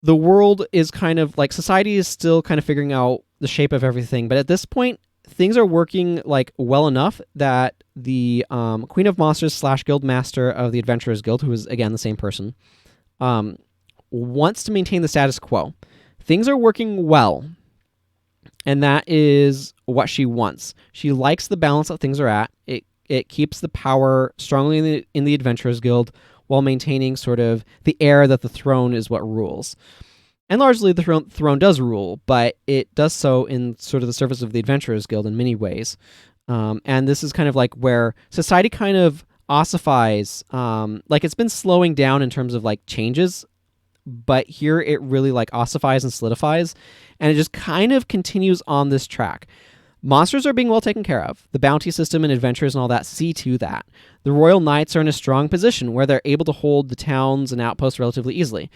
S1: the world is kind of like, society is still kind of figuring out the shape of everything, but at this point, things are working like well enough that the Queen of Monsters / Guildmaster of the Adventurers Guild, who is again the same person, wants to maintain the status quo. Things are working well, and that is what she wants. She likes the balance that things are at. It keeps the power strongly in the Adventurers Guild while maintaining sort of the air that the throne is what rules. And largely the throne does rule, but it does so in sort of the service of the Adventurers Guild in many ways. And this is kind of like where society kind of ossifies, like it's been slowing down in terms of like changes, but here it really like ossifies and solidifies, and it just kind of continues on this track. Monsters are being well taken care of. The bounty system and adventures and all that see to that. The Royal Knights are in a strong position where they're able to hold the towns and outposts relatively easily.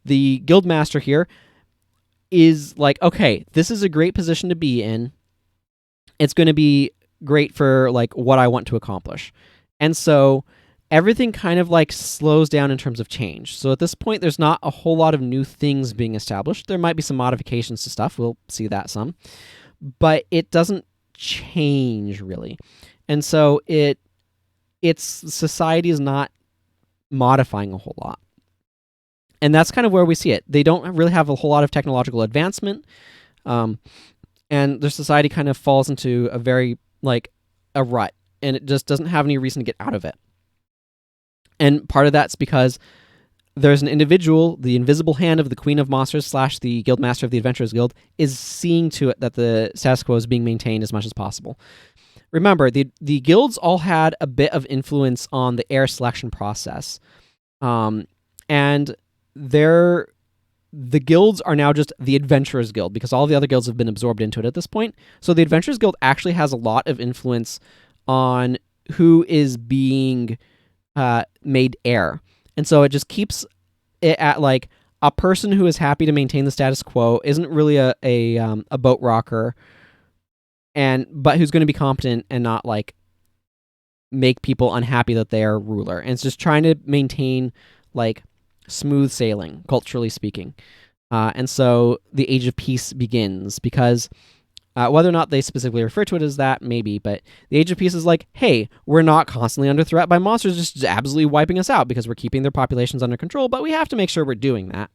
S1: The Guildmaster here is like, okay, this is a great position to be in. It's going to be great for like what I want to accomplish. And so everything kind of like slows down in terms of change. So at this point, there's not a whole lot of new things being established. There might be some modifications to stuff. We'll see that some. But it doesn't change really. And so society is not modifying a whole lot. And that's kind of where we see it. They don't really have a whole lot of technological advancement. And their society kind of falls into a very, like, a rut. And it just doesn't have any reason to get out of it. And part of that's because there's an individual, the invisible hand of the Queen of Monsters / the Guildmaster of the Adventurers Guild, is seeing to it that the status quo is being maintained as much as possible. Remember, the guilds all had a bit of influence on the heir selection process. And the guilds are now just the Adventurers Guild, because all the other guilds have been absorbed into it at this point. So the Adventurers Guild actually has a lot of influence on who is being made heir. And so it just keeps it at like a person who is happy to maintain the status quo, isn't really a boat rocker, but who's going to be competent and not like make people unhappy that they are ruler. And it's just trying to maintain like smooth sailing, culturally speaking. And so the Age of Peace begins, because whether or not they specifically refer to it as that, maybe, but the Age of Peace is like, hey, we're not constantly under threat by monsters just absolutely wiping us out because we're keeping their populations under control, but we have to make sure we're doing that.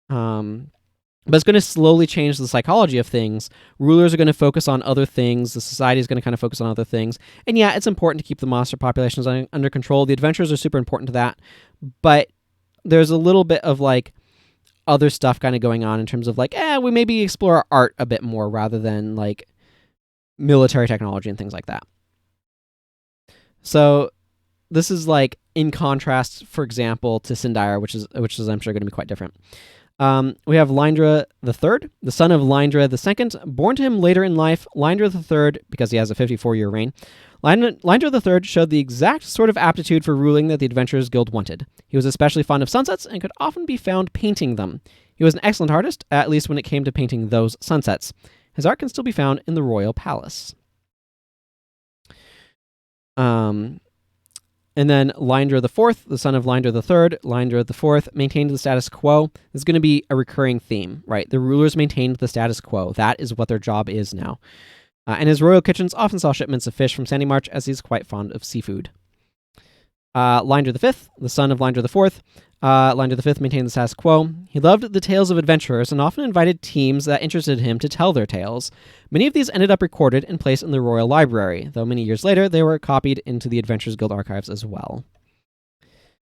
S1: But it's going to slowly change the psychology of things. Rulers are going to focus on other things. The society is going to kind of focus on other things. And yeah, it's important to keep the monster populations under control. The adventurers are super important to that. But there's a little bit of like other stuff kind of going on in terms of like, we maybe explore our art a bit more rather than like military technology and things like that. So this is like in contrast, for example, to Sindire, which is I'm sure going to be quite different. We have Lyndra III, the son of Lyndra II, born to him later in life. Lyndra III, because he has a 54-year reign, Lyndra III showed the exact sort of aptitude for ruling that the Adventurers Guild wanted. He was especially fond of sunsets and could often be found painting them. He was an excellent artist, at least when it came to painting those sunsets. His art can still be found in the royal palace. And then Lyndra IV, the son of Lyndra III, Lyndra IV maintained the status quo. This is going to be a recurring theme, right? The rulers maintained the status quo. That is what their job is now. And his royal kitchens often saw shipments of fish from Sandy March, as he's quite fond of seafood. Lyndra V, the son of Lyndra IV, Lyndra V maintained the status quo. He loved the tales of adventurers and often invited teams that interested him to tell their tales. Many of these ended up recorded and placed in the Royal Library, though many years later they were copied into the Adventurers Guild archives as well.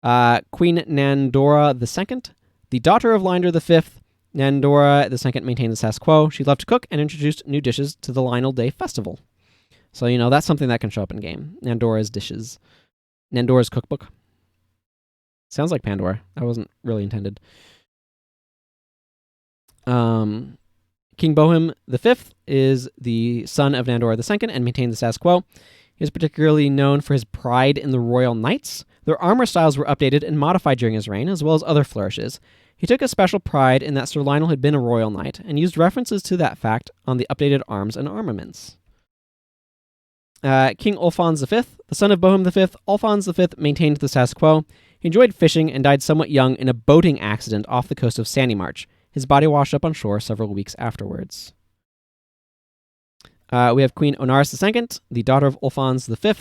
S1: Queen Nandora II, the daughter of Lyndra V, Nandora II maintained the status quo. She loved to cook and introduced new dishes to the Lionel Day Festival. So, that's something that can show up in game. Nandora's dishes. Nandora's cookbook. Sounds like Pandora. That wasn't really intended. King Bohum V is the son of Nandora II and maintained the status quo. He is particularly known for his pride in the royal knights. Their armor styles were updated and modified during his reign, as well as other flourishes. He took a special pride in that Sir Lionel had been a royal knight, and used references to that fact on the updated arms and armaments. King Ulfons V, the son of Bohum V, Ulfons V maintained the status quo. He enjoyed fishing and died somewhat young in a boating accident off the coast of Sandymarch. His body washed up on shore several weeks afterwards. We have Queen Onaris II, the daughter of Ulfons V.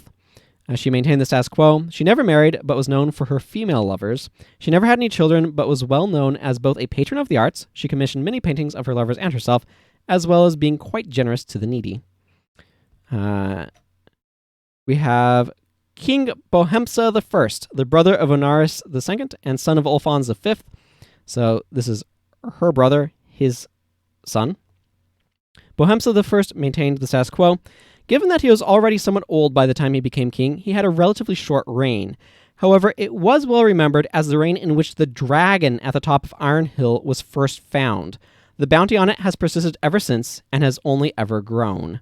S1: She maintained the status quo. She never married, but was known for her female lovers. She never had any children, but was well known as both a patron of the arts. She commissioned many paintings of her lovers and herself, as well as being quite generous to the needy. We have King Bohemsa I, the brother of Onaris II and son of Ulfons V. So this is her brother, his son. Bohemsa I maintained the status quo. Given that he was already somewhat old by the time he became king, he had a relatively short reign. However, it was well remembered as the reign in which the dragon at the top of Iron Hill was first found. The bounty on it has persisted ever since and has only ever grown.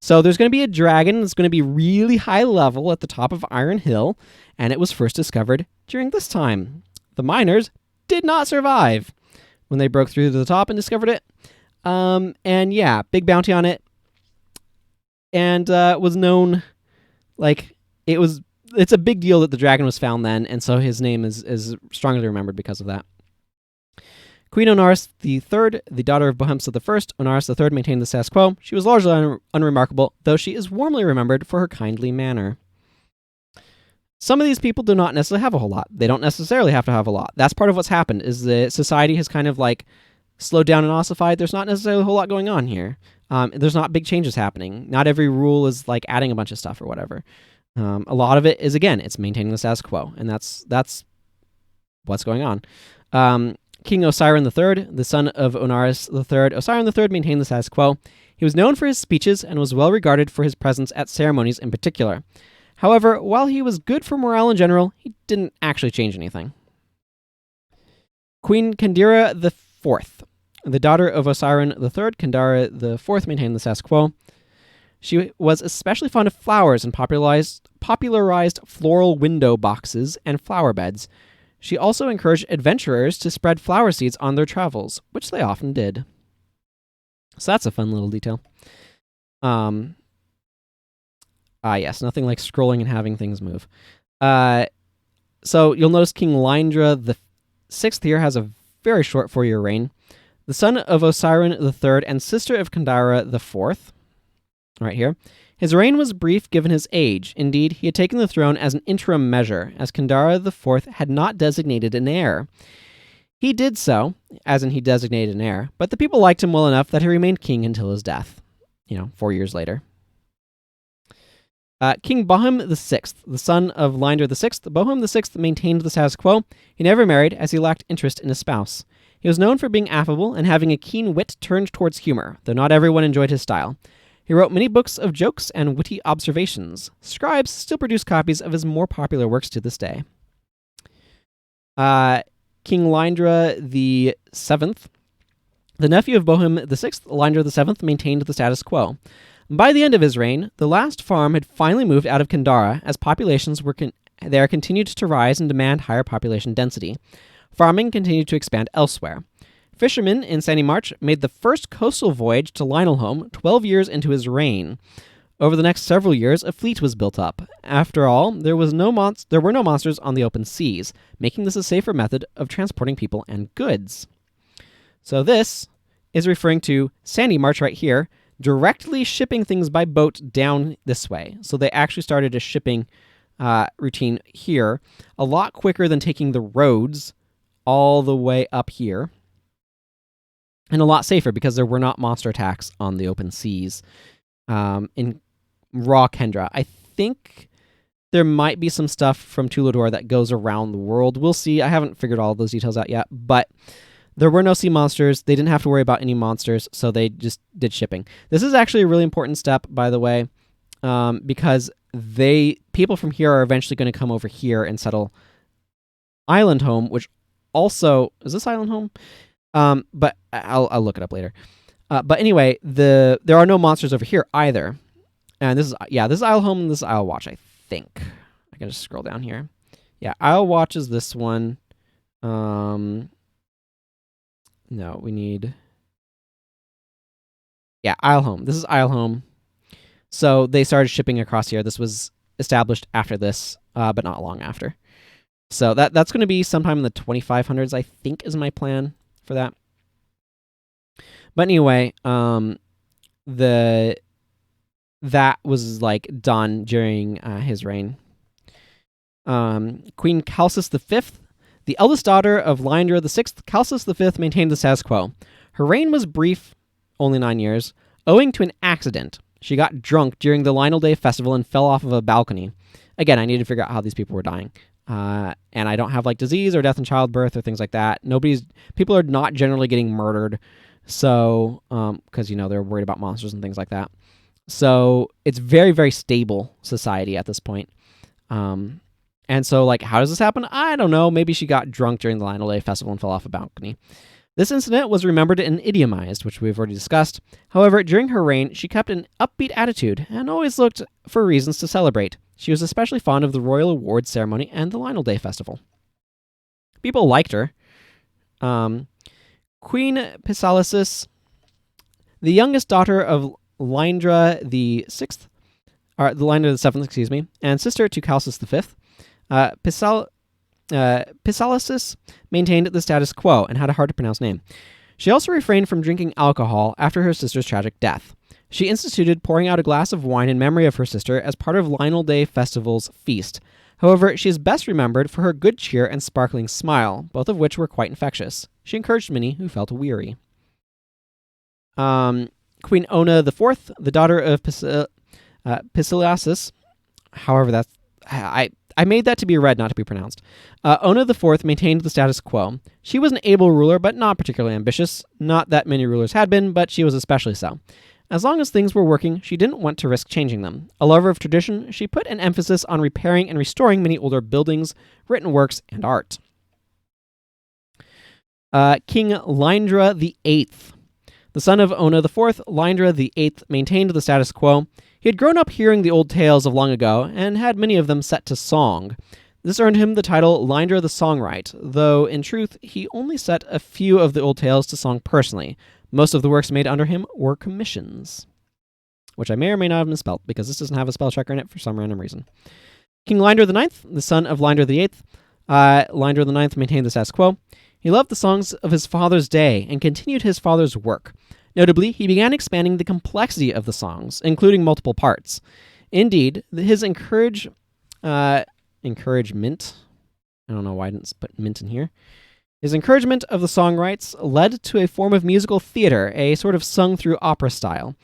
S1: So there's going to be a dragon that's going to be really high level at the top of Iron Hill, and it was first discovered during this time. The miners did not survive when they broke through to the top and discovered it. And yeah, big bounty on it. And was known, it's a big deal that the dragon was found then, and so his name is strongly remembered because of that. Queen Onaris III, the daughter of Bohemsa I, Onaris III maintained the status quo. She was largely unremarkable, though she is warmly remembered for her kindly manner. Some of these people do not necessarily have a whole lot. They don't necessarily have to have a lot. That's part of what's happened, is that society has kind of slowed down and ossified. There's not necessarily a whole lot going on here. There's not big changes happening. Not every rule is adding a bunch of stuff or whatever. A lot of it is, again, it's maintaining the status quo, and that's what's going on. King Osiron III, the son of Onaris III, Osiron III maintained the status quo. He was known for his speeches and was well regarded for his presence at ceremonies in particular. However, while he was good for morale in general, he didn't actually change anything. Queen Kandira IV, the daughter of Osiron III, Kandara IV maintained the status quo. She was especially fond of flowers and popularized floral window boxes and flower beds. She also encouraged adventurers to spread flower seeds on their travels, which they often did. So that's a fun little detail. Yes, nothing like scrolling and having things move. So you'll notice King Lyndra VI here has a very short 4-year reign. The son of Osiron III and sister of Kandara IV, right here. His reign was brief given his age. Indeed, he had taken the throne as an interim measure, as Kandara IV had not designated an heir. He did so, as in he designated an heir, but the people liked him well enough that he remained king until his death, 4 years later. King Bohum VI, the son of Lyndra VI, Bohum VI maintained the status quo. He never married, as he lacked interest in a spouse. He was known for being affable and having a keen wit turned towards humor, though not everyone enjoyed his style. He wrote many books of jokes and witty observations. Scribes still produce copies of his more popular works to this day. King Lyndra VII, the nephew of Bohum VI, Lyndra VII maintained the status quo. By the end of his reign, the last farm had finally moved out of Kandara, as populations there continued to rise and demand higher population density. Farming continued to expand elsewhere. Fishermen in Sandymarch made the first coastal voyage to Lionelholm 12 years into his reign. Over the next several years, a fleet was built up. After all, there were no monsters on the open seas, making this a safer method of transporting people and goods. So this is referring to Sandymarch right here, directly shipping things by boat down this way. So they actually started a shipping routine here, a lot quicker than taking the roads all the way up here. And a lot safer because there were not monster attacks on the open seas in raw Kendra. I think there might be some stuff from Tulador that goes around the world. We'll see. I haven't figured all those details out yet, but there were no sea monsters. They didn't have to worry about any monsters, so they just did shipping. This is actually a really important step, by the way, because people from here are eventually going to come over here and settle Island Home, which also is this Island Home? But I'll look it up later. But anyway, there are no monsters over here either. And this is Isle Home and this is Isle Watch, I think. I can just scroll down here. Yeah, Isle Watch is this one. No, we need... Yeah, Isle Home. This is Isle Home. So they started shipping across here. This was established after this, but not long after. So that's going to be sometime in the 2500s, I think, is my plan for that. But anyway, that was like done during his reign. Queen Chalcis V, the eldest daughter of Lyndra VI, Chalcis V maintained the status quo. Her reign was brief, only 9 years, owing to an accident. She got drunk during the Lionel Day festival and fell off of a balcony. Again, I need to figure out how these people were dying. And I don't have like disease or death in childbirth or things like that. People are not generally getting murdered. So, because, they're worried about monsters and things like that. So it's very, very stable society at this point. And so, like, how does this happen? I don't know. Maybe she got drunk during the Lionel Day festival and fell off a balcony. This incident was remembered and idiomized, which we've already discussed. However, during her reign, she kept an upbeat attitude and always looked for reasons to celebrate. She was especially fond of the Royal Awards ceremony and the Lionel Day festival. People liked her. Queen Pisalicis, the youngest daughter of Lyndra the Sixth, or the Lyndra the Seventh, excuse me, and sister to Chalcis V, Pisalicis maintained the status quo and had a hard-to-pronounce name. She also refrained from drinking alcohol after her sister's tragic death. She instituted pouring out a glass of wine in memory of her sister as part of Lionel Day Festival's feast. However, she is best remembered for her good cheer and sparkling smile, both of which were quite infectious. She encouraged many who felt weary. Queen Ona IV, the daughter of Pisiliasis, however that's... I made that to be read, not to be pronounced. Ona IV maintained the status quo. She was an able ruler, but not particularly ambitious. Not that many rulers had been, but she was especially so. As long as things were working, she didn't want to risk changing them. A lover of tradition, she put an emphasis on repairing and restoring many older buildings, written works, and art. King Lyndra VIII. The son of Ona IV, Lyndra VIII maintained the status quo. He had grown up hearing the old tales of long ago, and had many of them set to song. This earned him the title Lyndra the Songwrite, though in truth he only set a few of the old tales to song personally. Most of the works made under him were commissions, which I may or may not have misspelled, because this doesn't have a spell checker in it for some random reason. King Lyndra IX, the son of Lyndra VIII, Lyndra IX maintained the status quo. He loved the songs of his father's day and continued his father's work. Notably, he began expanding the complexity of the songs, including multiple parts. Indeed, his encouragement... I don't know why I didn't put mint in here. His encouragement of the songwrites led to a form of musical theater, a sort of sung-through opera style.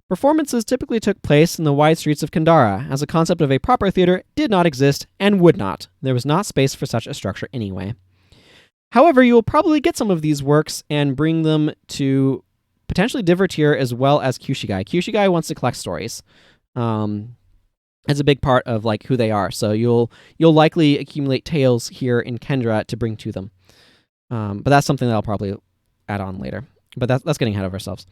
S1: Performances typically took place in the wide streets of Kandara, as a concept of a proper theater did not exist and would not. There was not space for such a structure anyway. However, you will probably get some of these works and bring them to potentially Divertir as well as Kushigai. Kushigai wants to collect stories. It's a big part of like who they are, so you'll likely accumulate tales here in Kendra to bring to them. But that's something that I'll probably add on later. But that's getting ahead of ourselves.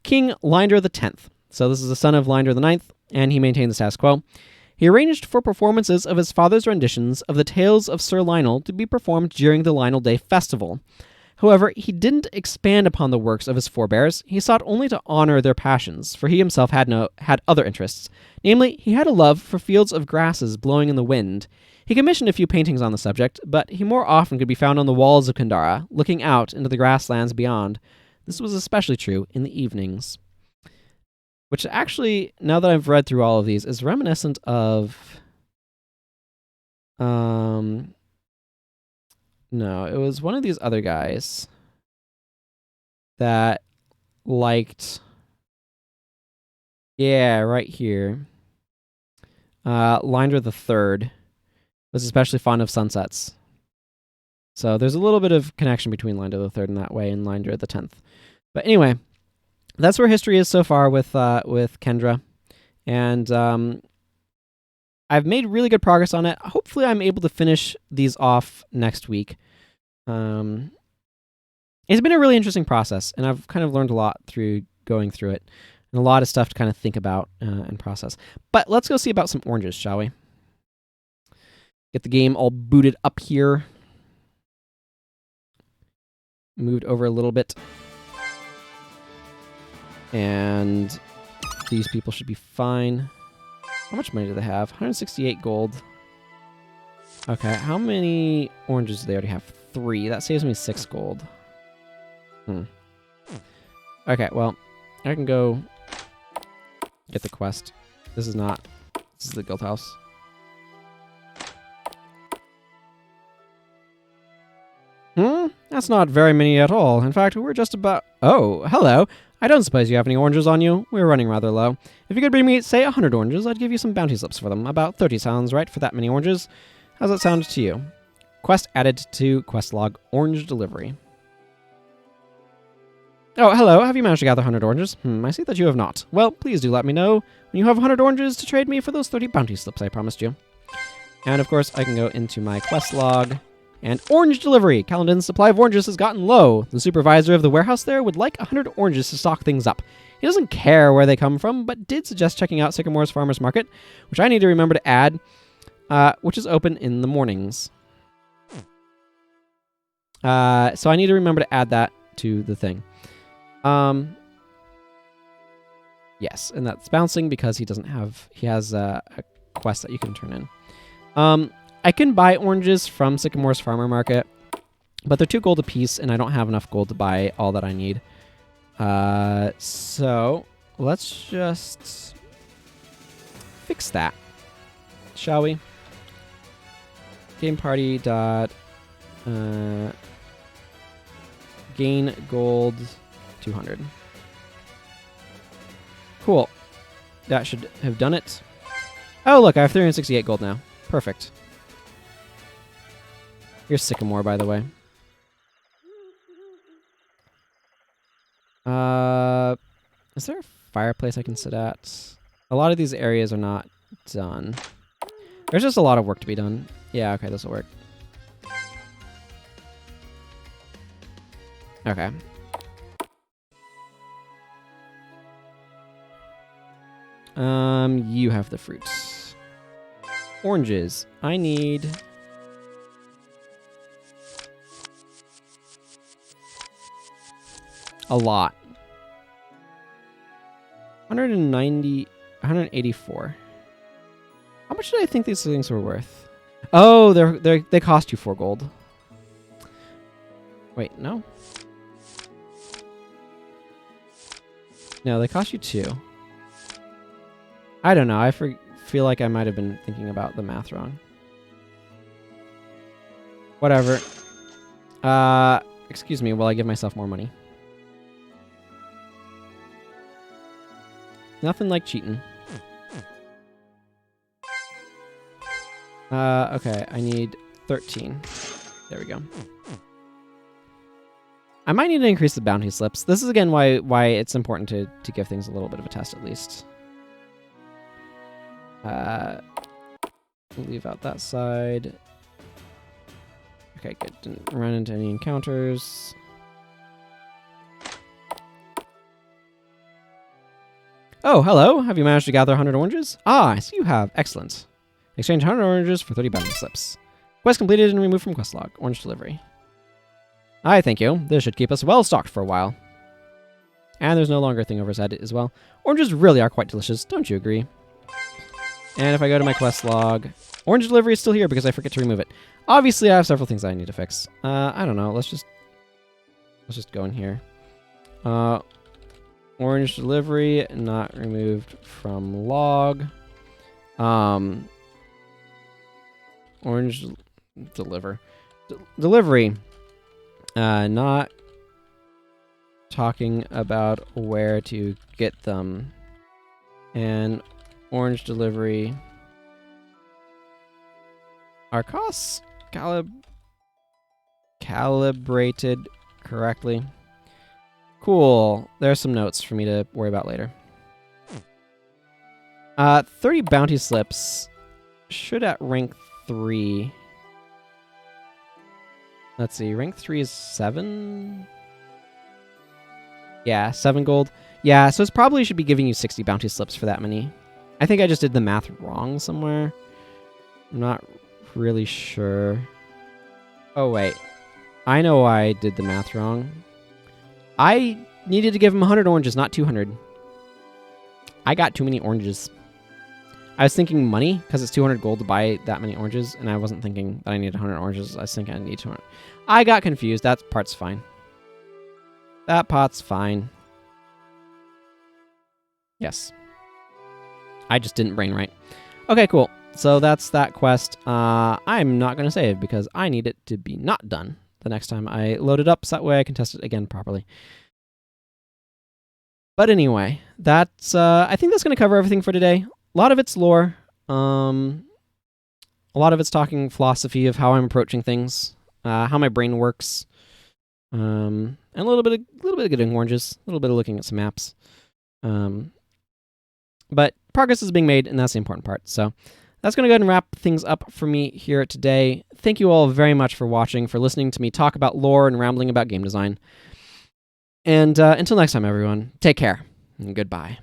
S1: King Lyndra X. So this is the son of Lyndra IX, and he maintained the status quo. He arranged for performances of his father's renditions of the tales of Sir Lionel to be performed during the Lionel Day Festival. However, he didn't expand upon the works of his forebears. He sought only to honor their passions, for he himself had other interests. Namely, he had a love for fields of grasses blowing in the wind. He commissioned a few paintings on the subject, but he more often could be found on the walls of Kandara, looking out into the grasslands beyond. This was especially true in the evenings. Which actually, now that I've read through all of these, is reminiscent of... No, it was one of these other guys that liked... Yeah, right here. Lyndra III was especially fond of sunsets. So there's a little bit of connection between Linder the Third in that way and Linder the 10th. But anyway, that's where history is so far with Kendra. And I've made really good progress on it. Hopefully I'm able to finish these off next week. It's been a really interesting process, and I've kind of learned a lot through going through it, and a lot of stuff to kind of think about and process. But let's go see about some oranges, shall we? Get the game all booted up here. Moved over a little bit. And these people should be fine. How much money do they have? 168 gold. Okay, how many oranges do they already have? 3. That saves me 6 gold. Okay, well, I can go get the quest. This is the guild house. That's not very many at all. In fact, we're just about... Oh, hello. I don't suppose you have any oranges on you. We're running rather low. If you could bring me, say, 100 oranges, I'd give you some bounty slips for them. About 30 sounds right for that many oranges. How's that sound to you? Quest added to quest log. Orange delivery. Oh, hello. Have you managed to gather 100 oranges? I see that you have not. Well, please do let me know when you have 100 oranges to trade me for those 30 bounty slips I promised you. And, of course, I can go into my quest log. And orange delivery. Kaladin's supply of oranges has gotten low. The supervisor of the warehouse there would like 100 oranges to stock things up. He doesn't care where they come from, but did suggest checking out Sycamore's Farmer's Market, which I need to remember to add, which is open in the mornings. So I need to remember to add that to the thing. Yes, and that's bouncing because he has a quest that you can turn in. I can buy oranges from Sycamore's Farmer Market, but they're 2 gold apiece, and I don't have enough gold to buy all that I need. So let's just fix that, shall we? Game party dot gain gold 200. Cool. That should have done it. Oh, look, I have 368 gold now. Perfect. Here's Sycamore, by the way. Is there a fireplace I can sit at? A lot of these areas are not done. There's just a lot of work to be done. Yeah, okay, this will work. Okay. You have the fruits. Oranges. I need... a lot. 184. How much did I think these things were worth? Oh, they cost you 4 gold. Wait, no. No, they cost you 2. I don't know. I feel like I might have been thinking about the math wrong. Whatever. Excuse me while I give myself more money. Nothing like cheating. Okay, I need 13. There we go. I might need to increase the bounty slips. This is again why it's important to give things a little bit of a test at least. Leave out that side. Okay, good. Didn't run into any encounters. Oh, hello. Have you managed to gather 100 oranges? Ah, I see you have. Excellent. Exchange 100 oranges for 30 bounty slips. Quest completed and removed from quest log. Orange delivery. Aye, thank you. This should keep us well stocked for a while. And there's no longer a thing over his head as well. Oranges really are quite delicious, don't you agree? And if I go to my quest log, orange delivery is still here because I forget to remove it. Obviously, I have several things I need to fix. I don't know. Let's just go in here. Orange delivery not removed from log. Orange delivery. Not talking about where to get them. And orange delivery. Our costs calibrated correctly. Cool. There's some notes for me to worry about later. 30 bounty slips. Should at rank 3. Let's see. Rank 3 is 7? Yeah, 7 gold. Yeah, so it probably should be giving you 60 bounty slips for that many. I think I just did the math wrong somewhere. I'm not really sure. Oh, wait. I know why I did the math wrong. I needed to give him 100 oranges, not 200. I got too many oranges. I was thinking money, because it's 200 gold to buy that many oranges, and I wasn't thinking that I needed 100 oranges. I was thinking I need 200. I got confused. That part's fine. That pot's fine. Yes. I just didn't brain right. Okay, cool. So that's that quest. I'm not going to save because I need it to be not done the next time I load it up, so that way I can test it again properly. But anyway, that's I think that's going to cover everything for today. A lot of it's lore. A lot of it's talking philosophy of how I'm approaching things, how my brain works, and a little bit of getting oranges, a little bit of looking at some maps. But progress is being made, and that's the important part. So that's going to go ahead and wrap things up for me here today. Thank you all very much for watching, for listening to me talk about lore and rambling about game design. And until next time, everyone, take care, and goodbye.